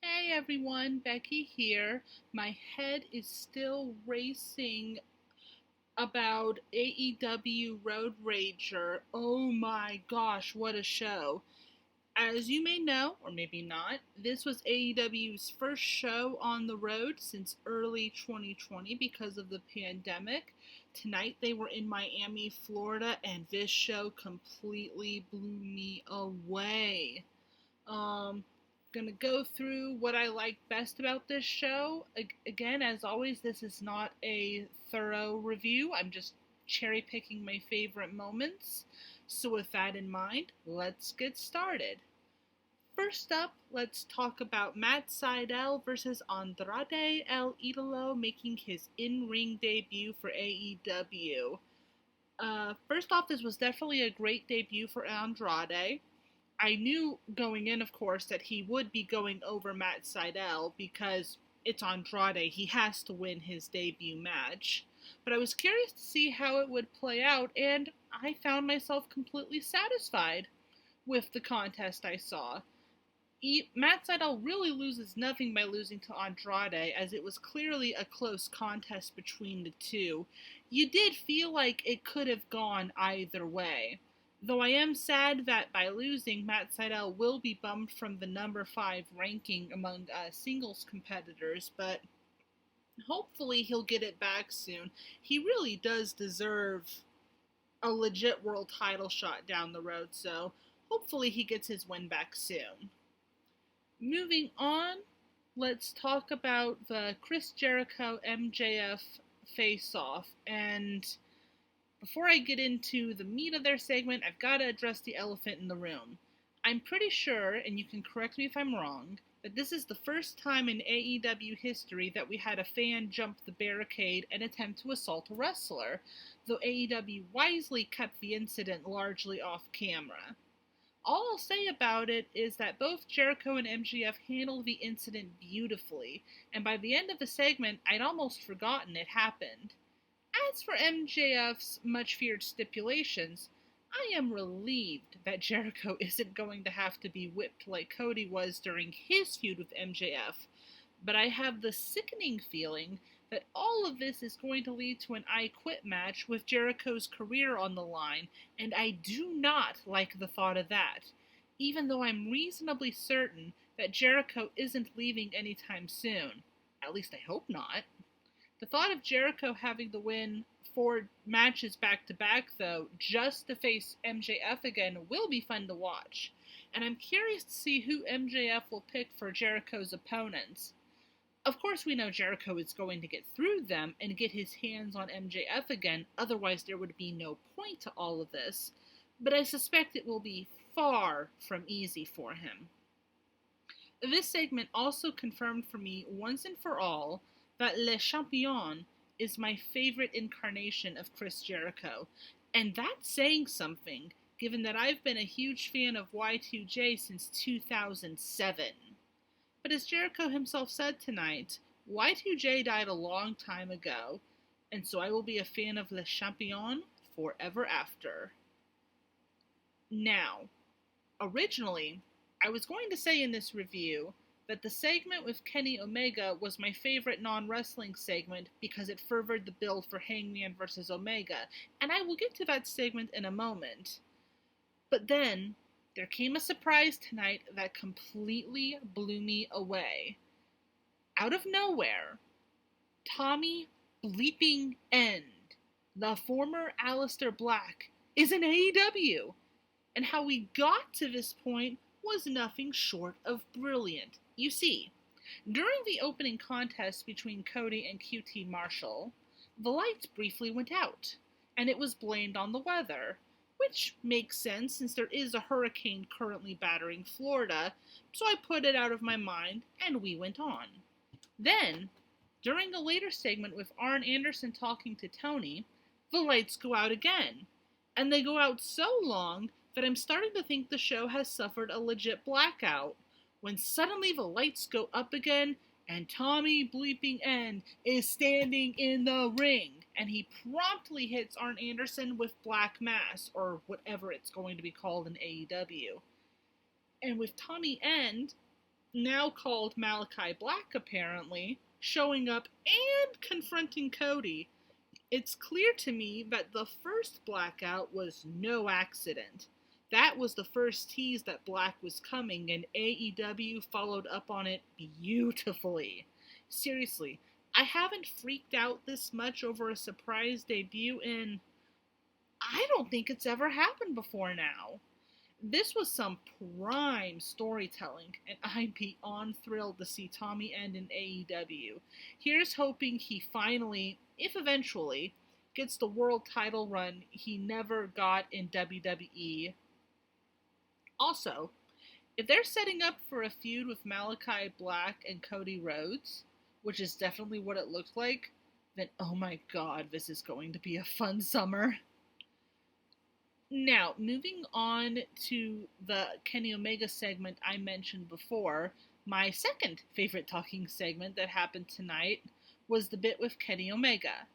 Hey everyone, Becky here. My head is still racing about AEW Road Rager. Oh my gosh, what a show. As you may know, or maybe not, this was AEW's first show on the road since early 2020 because of the pandemic. Tonight they were in Miami, Florida, and this show completely blew me away. Um, Gonna go through what I like best about this show. Again, as always, this is not a thorough review. I'm just cherry picking my favorite moments. So, with that in mind, let's get started. First up, let's talk about Matt Sydal versus Andrade El Idolo making his in ring debut for AEW. First off, this was definitely a great debut for Andrade. I knew going in, of course, that he would be going over Matt Sydal because it's Andrade. He has to win his debut match. But I was curious to see how it would play out, and I found myself completely satisfied with the contest I saw. Matt Sydal really loses nothing by losing to Andrade, as it was clearly a close contest between the two. You did feel like it could have gone either way. Though I am sad that by losing, Matt Sydal will be bumped from the number 5 ranking among singles competitors, but hopefully he'll get it back soon. He really does deserve a legit world title shot down the road, so hopefully he gets his win back soon. Moving on, let's talk about the Chris Jericho MJF face-off. And before I get into the meat of their segment, I've got to address the elephant in the room. I'm pretty sure, and you can correct me if I'm wrong, that this is the first time in AEW history that we had a fan jump the barricade and attempt to assault a wrestler, though AEW wisely kept the incident largely off camera. All I'll say about it is that both Jericho and MJF handled the incident beautifully, and by the end of the segment, I'd almost forgotten it happened. As for MJF's much feared stipulations, I am relieved that Jericho isn't going to have to be whipped like Cody was during his feud with MJF, but I have the sickening feeling that all of this is going to lead to an I Quit match with Jericho's career on the line, and I do not like the thought of that, even though I'm reasonably certain that Jericho isn't leaving anytime soon. At least I hope not. The thought of Jericho having to win 4 matches back to back, though, just to face MJF again, will be fun to watch. And I'm curious to see who MJF will pick for Jericho's opponents. Of course, we know Jericho is going to get through them and get his hands on MJF again, otherwise, there would be no point to all of this. But I suspect it will be far from easy for him. This segment also confirmed for me once and for all that Le Champion is my favorite incarnation of Chris Jericho, and that's saying something, given that I've been a huge fan of Y2J since 2007. But as Jericho himself said tonight, Y2J died a long time ago, and so I will be a fan of Le Champion forever after. Now, originally, I was going to say in this review that the segment with Kenny Omega was my favorite non-wrestling segment because it furthered the build for Hangman vs. Omega, and I will get to that segment in a moment. But then, there came a surprise tonight that completely blew me away. Out of nowhere, Tommy bleeping End, the former Aleister Black, is in AEW, and how we got to this point was nothing short of brilliant. You see, during the opening contest between Cody and QT Marshall, the lights briefly went out, and it was blamed on the weather, which makes sense since there is a hurricane currently battering Florida, so I put it out of my mind, and we went on. Then, during a later segment with Arn Anderson talking to Tony, the lights go out again, and they go out so long that I'm starting to think the show has suffered a legit blackout, when suddenly the lights go up again, and Tommy bleeping End is standing in the ring, and he promptly hits Arn Anderson with Black Mass, or whatever it's going to be called in AEW. And with Tommy End, now called Malachi Black apparently, showing up and confronting Cody, it's clear to me that the first blackout was no accident. That was the first tease that Black was coming, and AEW followed up on it beautifully. Seriously, I haven't freaked out this much over a surprise debut in. I don't think it's ever happened before now. This was some prime storytelling, and I'm beyond thrilled to see Tommy End in AEW. Here's hoping he finally, if eventually, gets the world title run he never got in WWE. Also, if they're setting up for a feud with Malachi Black and Cody Rhodes, which is definitely what it looks like, then oh my god, this is going to be a fun summer. Now, moving on to the Kenny Omega segment I mentioned before, my second favorite talking segment that happened tonight was the bit with Kenny Omega.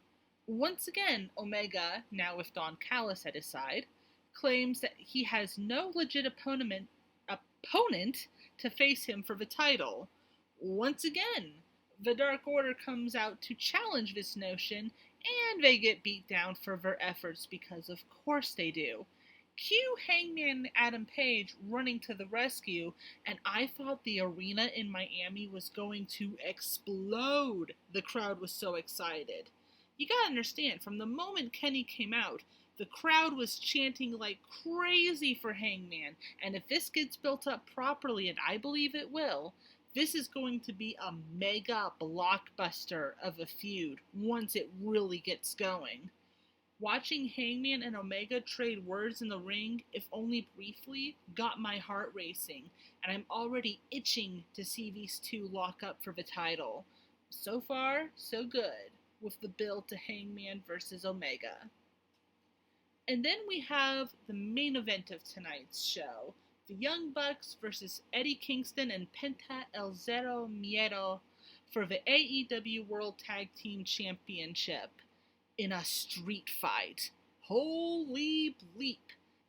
Once again, Omega, now with Don Callis at his side, claims that he has no legit opponent to face him for the title. Once again, the Dark Order comes out to challenge this notion, and they get beat down for their efforts because of course they do. Cue Hangman Adam Page running to the rescue, and I thought the arena in Miami was going to explode. The crowd was so excited. You gotta understand, from the moment Kenny came out, the crowd was chanting like crazy for Hangman, and if this gets built up properly, and I believe it will, this is going to be a mega blockbuster of a feud once it really gets going. Watching Hangman and Omega trade words in the ring, if only briefly, got my heart racing, and I'm already itching to see these two lock up for the title. So far, so good, with the build to Hangman versus Omega. And then we have the main event of tonight's show, the Young Bucks versus Eddie Kingston and Penta El Zero Miedo for the AEW World Tag Team Championship in a street fight. Holy bleep!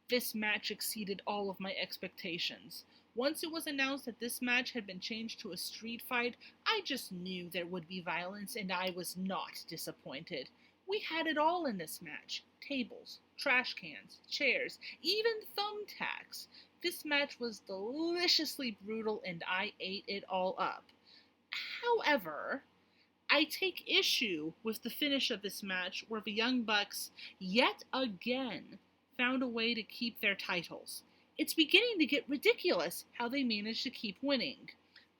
This match exceeded all of my expectations. Once it was announced that this match had been changed to a street fight, I just knew there would be violence, and I was not disappointed. We had it all in this match. Tables, trash cans, chairs, even thumbtacks. This match was deliciously brutal, and I ate it all up. However, I take issue with the finish of this match, where the Young Bucks, yet again, found a way to keep their titles. It's beginning to get ridiculous how they manage to keep winning.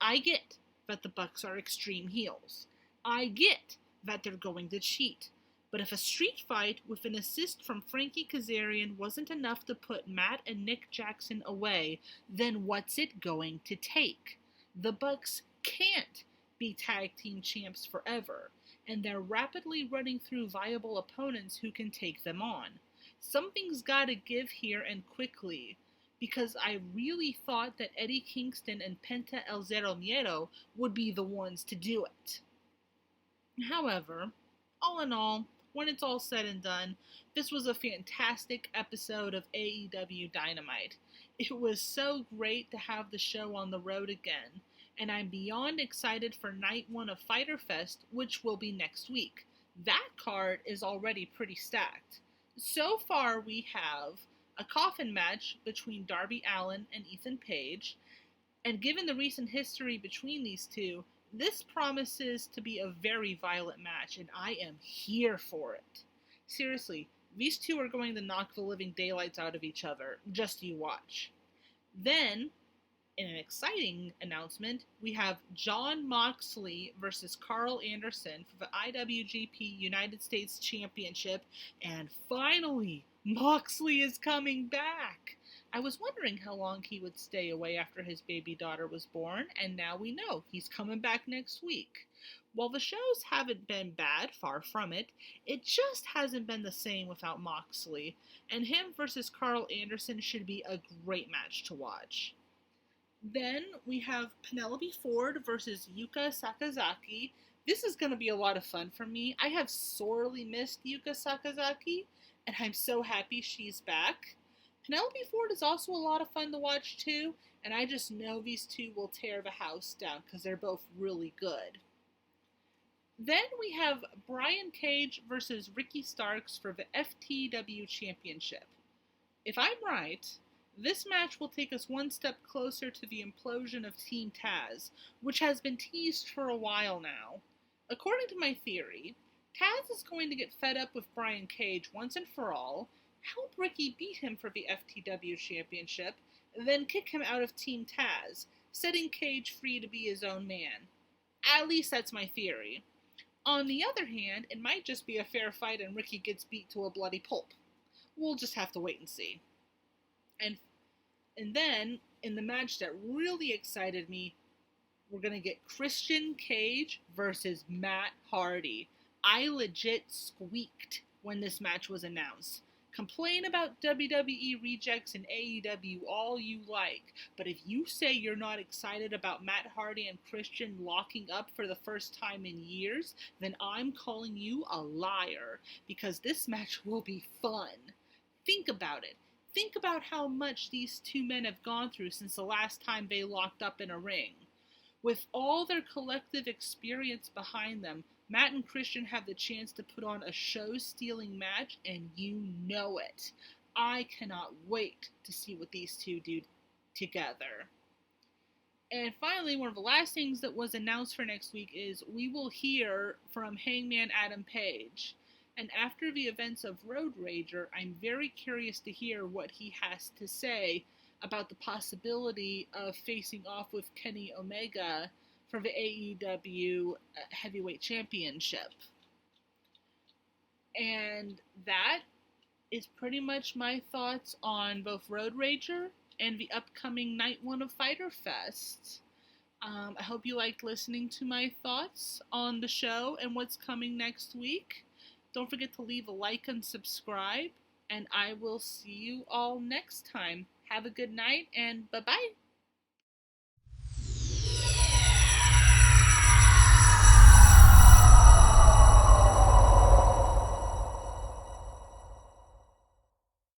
I get that the Bucks are extreme heels. I get that they're going to cheat. But if a street fight with an assist from Frankie Kazarian wasn't enough to put Matt and Nick Jackson away, then what's it going to take? The Bucks can't be tag team champs forever, and they're rapidly running through viable opponents who can take them on. Something's gotta give here, and quickly, because I really thought that Eddie Kingston and Penta El Zero Miedo would be the ones to do it. However, all in all, when it's all said and done, this was a fantastic episode of AEW Dynamite. It was so great to have the show on the road again, and I'm beyond excited for night one of Fyter Fest, which will be next week. That card is already pretty stacked. So far we have a coffin match between Darby Allin and Ethan Page, and given the recent history between these two, this promises to be a very violent match, and I am here for it. Seriously, these two are going to knock the living daylights out of each other. Just you watch. Then, in an exciting announcement, we have Jon Moxley versus Carl Anderson for the IWGP United States Championship, and finally, Moxley is coming back! I was wondering how long he would stay away after his baby daughter was born, and now we know he's coming back next week. While the shows haven't been bad, far from it, it just hasn't been the same without Moxley, and him versus Carl Anderson should be a great match to watch. Then we have Penelope Ford versus Yuka Sakazaki. This is going to be a lot of fun for me. I have sorely missed Yuka Sakazaki, and I'm so happy she's back. Penelope Ford is also a lot of fun to watch too, and I just know these two will tear the house down because they're both really good. Then we have Brian Cage versus Ricky Starks for the FTW Championship. If I'm right, this match will take us one step closer to the implosion of Team Taz, which has been teased for a while now. According to my theory, Taz is going to get fed up with Brian Cage once and for all, help Ricky beat him for the FTW Championship, then kick him out of Team Taz, setting Cage free to be his own man. At least that's my theory. On the other hand, it might just be a fair fight and Ricky gets beat to a bloody pulp. We'll just have to wait and see. And then, in the match that really excited me, we're going to get Christian Cage versus Matt Hardy. I legit squeaked when this match was announced. Complain about WWE rejects and AEW all you like, but if you say you're not excited about Matt Hardy and Christian locking up for the first time in years, then I'm calling you a liar, because this match will be fun. Think about it. Think about how much these two men have gone through since the last time they locked up in a ring. With all their collective experience behind them, Matt and Christian have the chance to put on a show-stealing match, and you know it. I cannot wait to see what these two do together. And finally, one of the last things that was announced for next week is we will hear from Hangman Adam Page. And after the events of Road Rager, I'm very curious to hear what he has to say about the possibility of facing off with Kenny Omega for the AEW Heavyweight Championship. And that is pretty much my thoughts on both Road Rager and the upcoming Night 1 of Fyter Fest. I hope you liked listening to my thoughts on the show and what's coming next week. Don't forget to leave a like and subscribe, and I will see you all next time. Have a good night, and bye-bye.